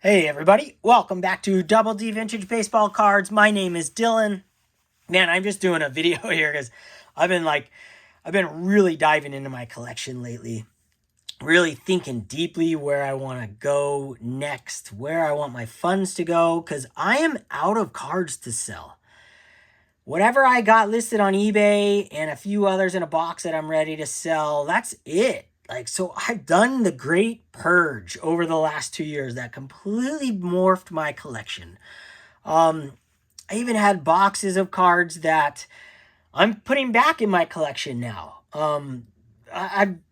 Hey everybody, welcome back to Double D Vintage Baseball Cards. My name is Dylan. Man, I'm just doing a video here because I've been really diving into my collection lately. Really thinking deeply where I want to go next, where I want my funds to go, because I am out of cards to sell. Whatever I got listed on eBay and a few others in a box that I'm ready to sell, that's it. So I've done the great purge over the last 2 years that completely morphed my collection. I even had boxes of cards that I'm putting back in my collection now. I'm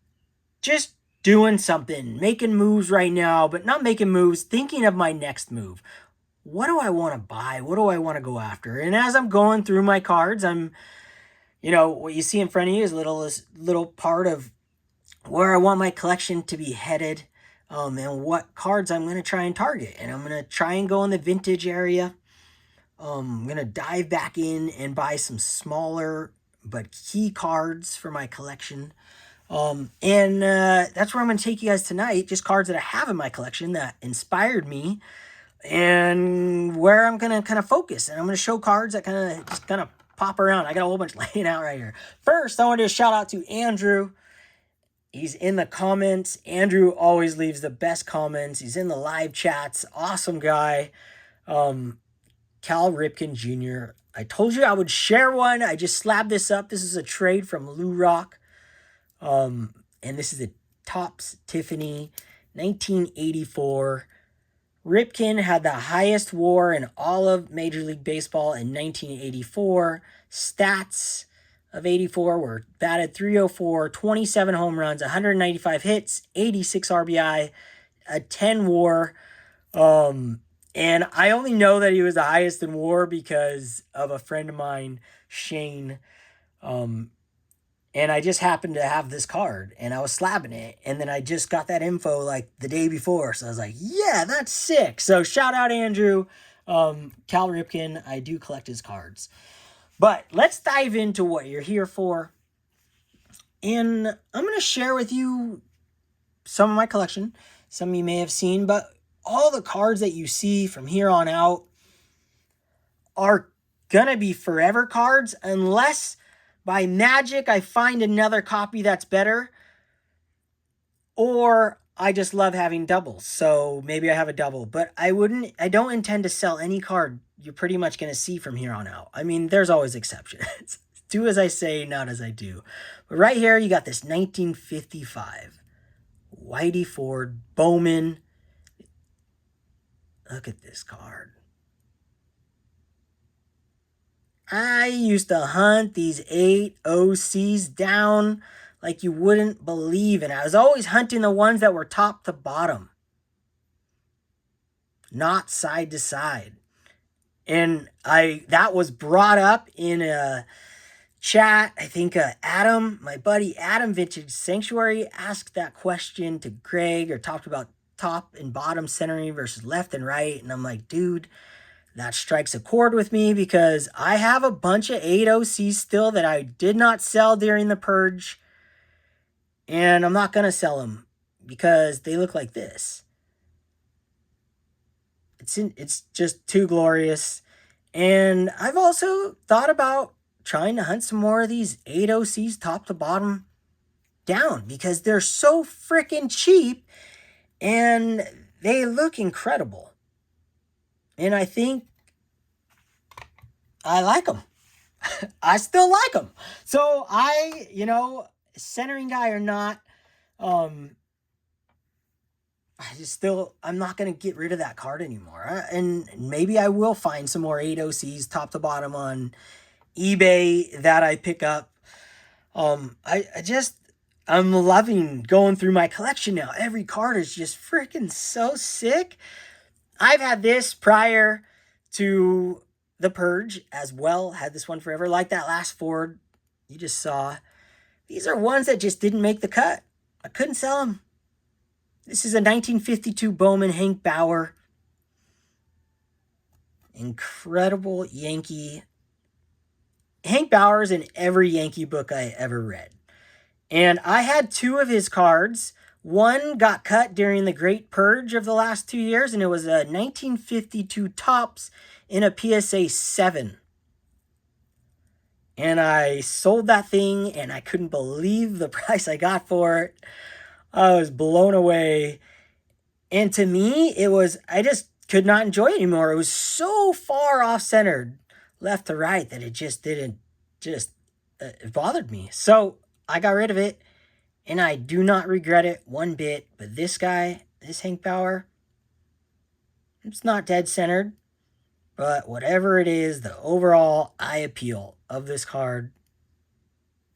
just doing something, making moves right now, but not making moves, thinking of my next move. What do I want to buy? What do I want to go after? And as I'm going through my cards, what you see in front of you is little part of where I want my collection to be headed, and what cards I'm going to try and target. And I'm going to try and go in the vintage area. I'm going to dive back in and buy some smaller but key cards for my collection. And that's where I'm going to take you guys tonight. Just cards that I have in my collection that inspired me and where I'm going to kind of focus. And I'm going to show cards that kind of pop around. I got a whole bunch laying out right here. First, I want to shout out to Andrew. He's in the comments. Andrew always leaves the best comments. He's in the live chats. Awesome guy. Cal Ripken Jr. I told you I would share one. I just slabbed this up. This is a trade from Lou Rock. And this is a Topps Tiffany 1984. Ripken had the highest WAR in all of Major League Baseball in 1984. Stats of 84 were batted .304, 27 home runs, 195 hits, 86 RBI, a 10 WAR. And I only know that he was the highest in WAR because of a friend of mine, Shane. And I just happened to have this card and I was slabbing it. And then I just got that info like the day before. So I was like, yeah, that's sick. So shout out Andrew, Cal Ripken. I do collect his cards. But let's dive into what you're here for. And I'm going to share with you some of my collection. Some you may have seen, but all the cards that you see from here on out are going to be forever cards unless by magic I find another copy that's better, or I just love having doubles. So maybe I have a double, but I don't intend to sell any card you're pretty much going to see from here on out. I mean, there's always exceptions. Do as I say, not as I do. But right here, you got this 1955 Whitey Ford Bowman. Look at this card. I used to hunt these 8 OCs down like you wouldn't believe. And I was always hunting the ones that were top to bottom, not side to side. And that was brought up in a chat. I think Adam, my buddy Adam Vintage Sanctuary, asked that question to Greg, or talked about top and bottom centering versus left and right. And I'm like, dude, that strikes a chord with me because I have a bunch of 8 OCs still that I did not sell during the purge. And I'm not going to sell them because they look like this. It's just too glorious. And I've also thought about trying to hunt some more of these 8 OCs top to bottom down because they're so freaking cheap and they look incredible. And I think I like them. I still like them. So centering guy or not, I'm not going to get rid of that card anymore. And maybe I will find some more 8 OCs top to bottom on eBay that I pick up. I'm loving going through my collection now. Every card is just freaking so sick. I've had this prior to the purge as well. Had this one forever. Like that last Ford you just saw. These are ones that just didn't make the cut. I couldn't sell them. This is a 1952 Bowman Hank Bauer. Incredible Yankee. Hank Bauer's in every Yankee book I ever read. And I had 2 of his cards. One got cut during the Great Purge of the last 2 years, and it was a 1952 Topps in a PSA 7. And I sold that thing, and I couldn't believe the price I got for it. I was blown away. And to me, I just could not enjoy it anymore. It was so far off-centered, left to right, that it just didn't, it bothered me. So I got rid of it, and I do not regret it one bit. But this guy, this Hank Bauer, it's not dead centered, but whatever it is, the overall eye appeal of this card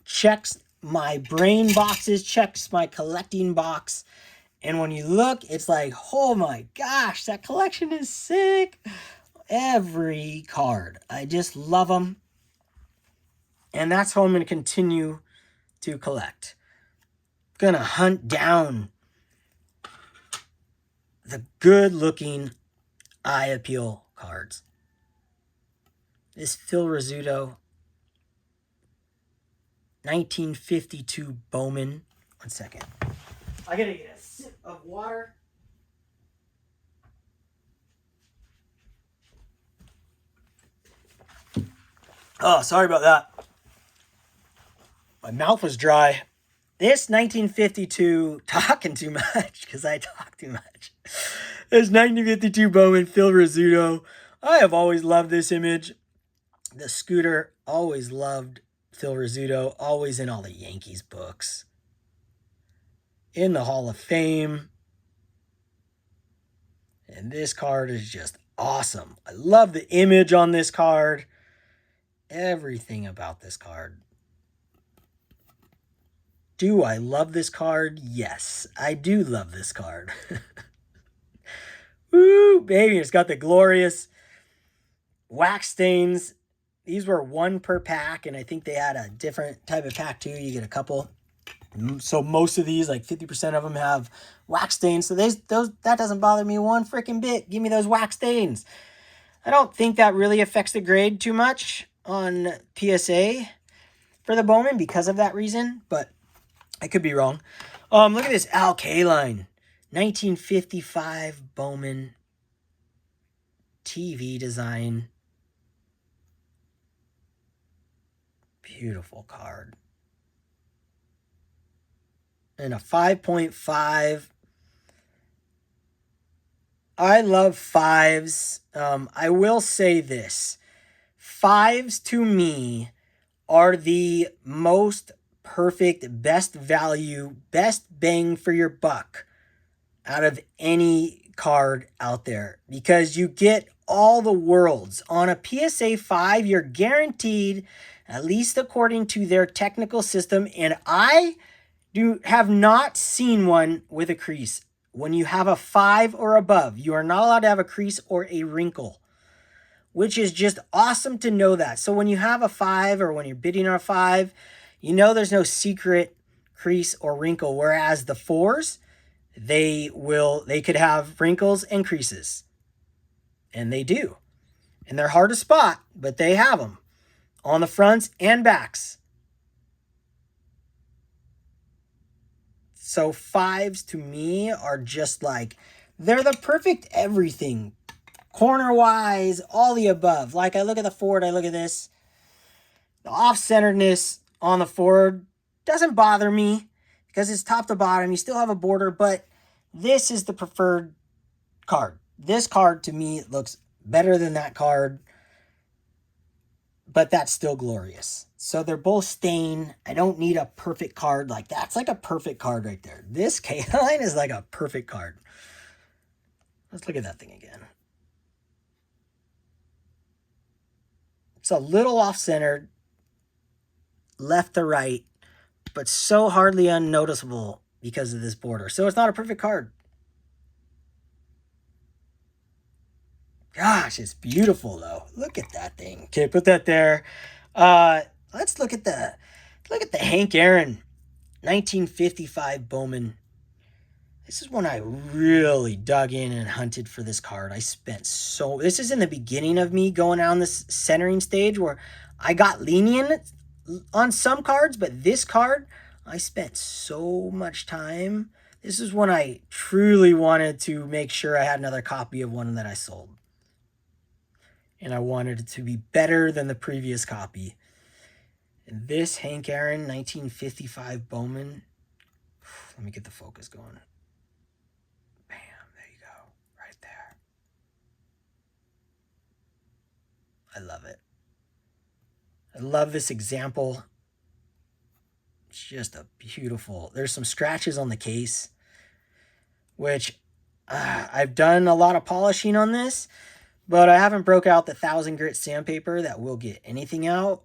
checks my brain boxes, checks my collecting box. And when you look, it's like, oh my gosh, that collection is sick. Every card. I just love them. And that's how I'm going to continue to collect. I'm going to hunt down the good-looking eye appeal cards. This Phil Rizzuto 1952 Bowman. One second. I gotta get a sip of water. Oh, sorry about that. My mouth was dry. This 1952, talking too much, because I talk too much. This 1952 Bowman, Phil Rizzuto. I have always loved this image. The Scooter, always loved Phil Rizzuto, always in all the Yankees books. In the Hall of Fame. And this card is just awesome. I love the image on this card. Everything about this card. Do I love this card? Yes, I do love this card. Woo, baby, it's got the glorious wax stains. These were 1 per pack, and I think they had a different type of pack too. You get a couple. So most of these, like 50% of them, have wax stains. So that doesn't bother me one freaking bit. Give me those wax stains. I don't think that really affects the grade too much on PSA for the Bowman because of that reason, but I could be wrong. Look at this Al Kaline 1955 Bowman TV design. Beautiful card. And a 5.5. I love 5s. I will say this. 5s to me are the most perfect, best value, best bang for your buck out of any card out there. Because you get all the worlds. On a PSA 5, you're guaranteed, at least according to their technical system, and I have not seen one with a crease. When you have a 5 or above, you are not allowed to have a crease or a wrinkle, which is just awesome to know that. So when you have a 5 or when you're bidding on a 5, you know there's no secret crease or wrinkle, whereas the 4s, they could have wrinkles and creases. And they do. And they're hard to spot, but they have them on the fronts and backs. So 5s to me are just like, they're the perfect everything. Corner-wise, all the above. Like I look at the Ford, I look at this. The off-centeredness on the Ford doesn't bother me because it's top to bottom. You still have a border, but this is the preferred card. This card to me looks better than that card, but that's still glorious. So they're both stained. I don't need a perfect card like that. It's like a perfect card right there. This K-Line is like a perfect card. Let's look at that thing again. It's a little off-centered, left to right, but so hardly unnoticeable because of this border. So it's not a perfect card. Gosh, it's beautiful though. Look at that thing. Okay, put that there. Let's look at the Hank Aaron 1955 Bowman. This is when I really dug in and hunted for this card. This is in the beginning of me going down this centering stage where I got lenient on some cards, but this card, I spent so much time. This is when I truly wanted to make sure I had another copy of one that I sold. And I wanted it to be better than the previous copy. And this Hank Aaron 1955 Bowman. Let me get the focus going. Bam, there you go. Right there. I love it. I love this example. It's just a beautiful. There's some scratches on the case, which I've done a lot of polishing on this, but I haven't broke out the 1000 grit sandpaper that will get anything out.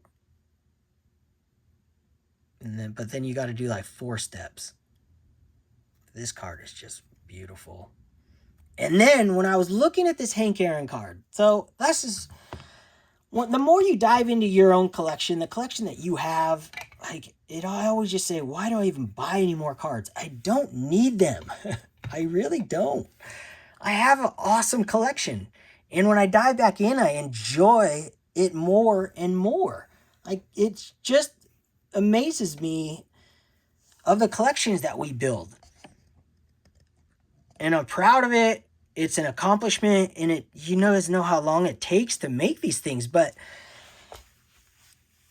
But then you got to do like 4 steps. This card is just beautiful. And then when I was looking at this Hank Aaron card, so that's just, the more you dive into your own collection, the collection that you have, like I always just say, why do I even buy any more cards? I don't need them. I really don't. I have an awesome collection. And when I dive back in, I enjoy it more and more. Like, it just amazes me of the collections that we build. And I'm proud of it. It's an accomplishment, and you guys know how long it takes to make these things, but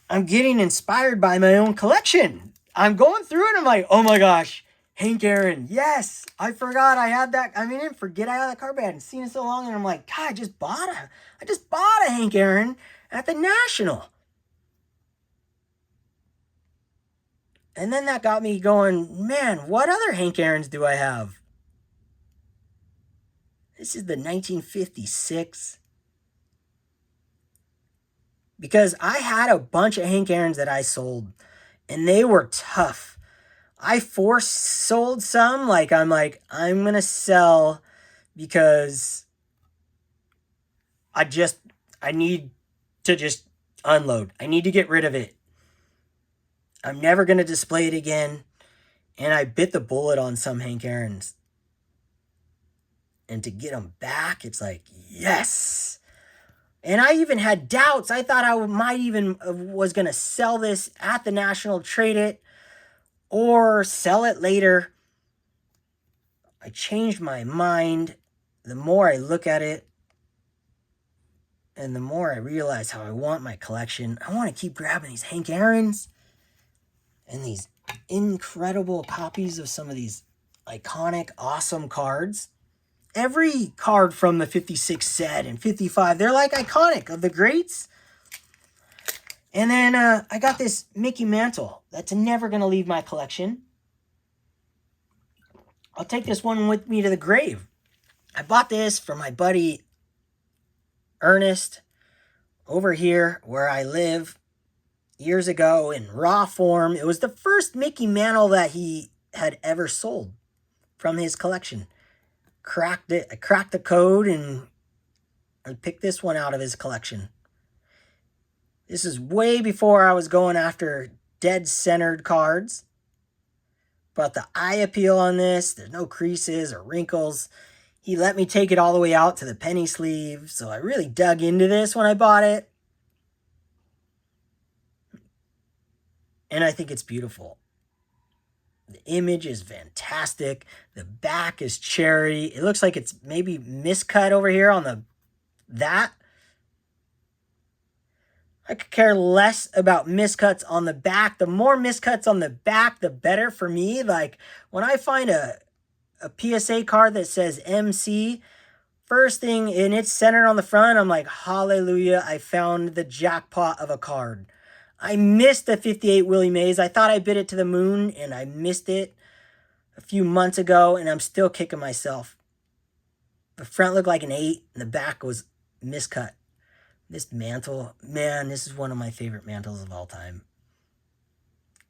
I'm getting inspired by my own collection. I'm going through it, and I'm like, oh my gosh, Hank Aaron, yes, I forgot I had that. I mean, I didn't forget I had that card, but I hadn't seen it so long, and I'm like, God, I just bought a Hank Aaron at the National. And then that got me going, man, what other Hank Aaron's do I have? This is the 1956. Because I had a bunch of Hank Aaron's that I sold, and they were tough. I force sold some. I'm going to sell because I need to just unload. I need to get rid of it. I'm never going to display it again. And I bit the bullet on some Hank Aaron's. And to get them back, it's like, yes. And I even had doubts. I thought I was going to sell this at the National, trade it, or sell it later. I changed my mind. The more I look at it, and the more I realize how I want my collection, I want to keep grabbing these Hank Aaron's and these incredible copies of some of these iconic, awesome cards. Every card from the 56 set and 55, they're like iconic, of the greats. And then I got this Mickey Mantle that's never going to leave my collection. I'll take this one with me to the grave. I bought this for my buddy Ernest over here where I live years ago in raw form. It was the first Mickey Mantle that he had ever sold from his collection. I cracked the code and I picked this one out of his collection. This is way before I was going after dead-centered cards. But the eye appeal on this, there's no creases or wrinkles. He let me take it all the way out to the penny sleeve, so I really dug into this when I bought it. And I think it's beautiful. The image is fantastic. The back is cherry. It looks like it's maybe miscut over here on that. I could care less about miscuts on the back. The more miscuts on the back, the better for me. Like when I find a PSA card that says MC, first thing, and it's centered on the front, I'm like, hallelujah, I found the jackpot of a card. I missed the 58 Willie Mays. I thought I bid it to the moon, and I missed it a few months ago, and I'm still kicking myself. The front looked like an 8, and the back was miscut. This mantle, man, this is one of my favorite mantles of all time.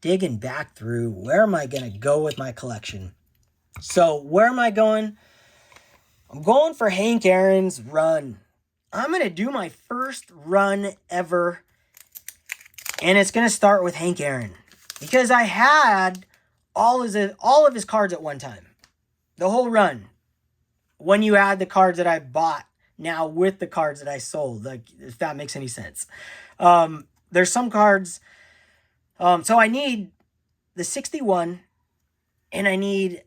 Digging back through, where am I going to go with my collection? So, where am I going? I'm going for Hank Aaron's run. I'm going to do my first run ever. And it's going to start with Hank Aaron. Because I had all of his cards at one time. The whole run. When you add the cards that I bought now with the cards that I sold. Like, if that makes any sense. There's some cards. So I need the 61. And I need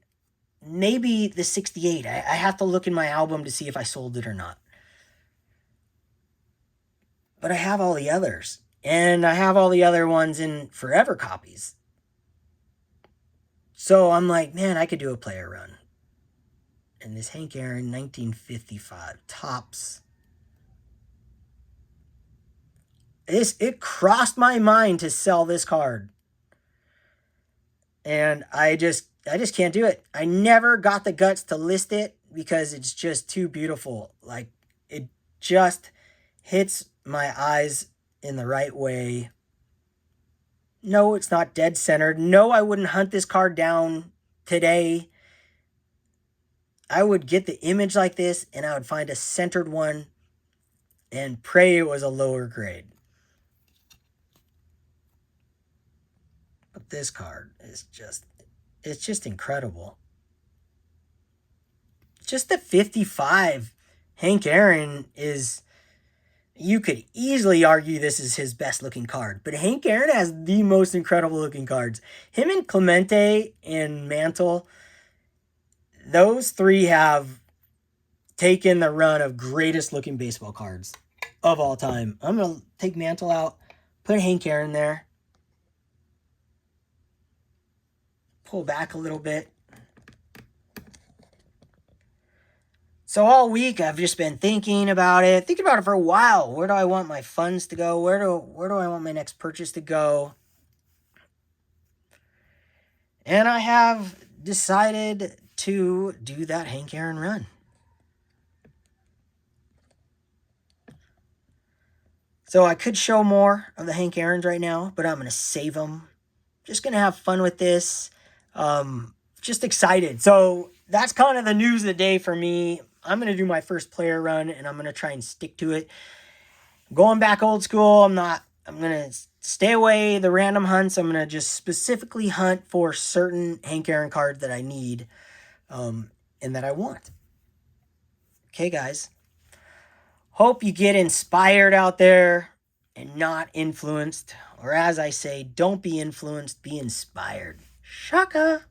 maybe the 68. I have to look in my album to see if I sold it or not. But I have all the others. And I have all the other ones in forever copies. So I'm like, man, I could do a player run. And this Hank Aaron 1955 Topps. It crossed my mind to sell this card. And I just can't do it. I never got the guts to list it because it's just too beautiful. Like, it just hits my eyes in the right way. No, it's not dead centered. No, I wouldn't hunt this card down today. I would get the image like this and I would find a centered one and pray it was a lower grade. But this card is it's just incredible. Just the 55 Hank Aaron is, you could easily argue this is his best looking card. But Hank Aaron has the most incredible looking cards. Him and Clemente and Mantle, those three have taken the run of greatest looking baseball cards of all time. I'm going to take Mantle out, put Hank Aaron there. Pull back a little bit. So all week I've just been thinking about it for a while. Where do I want my funds to go? Where do I want my next purchase to go? And I have decided to do that Hank Aaron run. So I could show more of the Hank Aaron's right now, but I'm going to save them. Just going to have fun with this. Just excited. So that's kind of the news of the day for me. I'm going to do my first player run and I'm going to try and stick to it. Going back old school, I'm going to stay away the random hunts. I'm going to just specifically hunt for certain Hank Aaron cards that I need and that I want. Okay, guys. Hope you get inspired out there and not influenced. Or as I say, don't be influenced, be inspired. Shaka.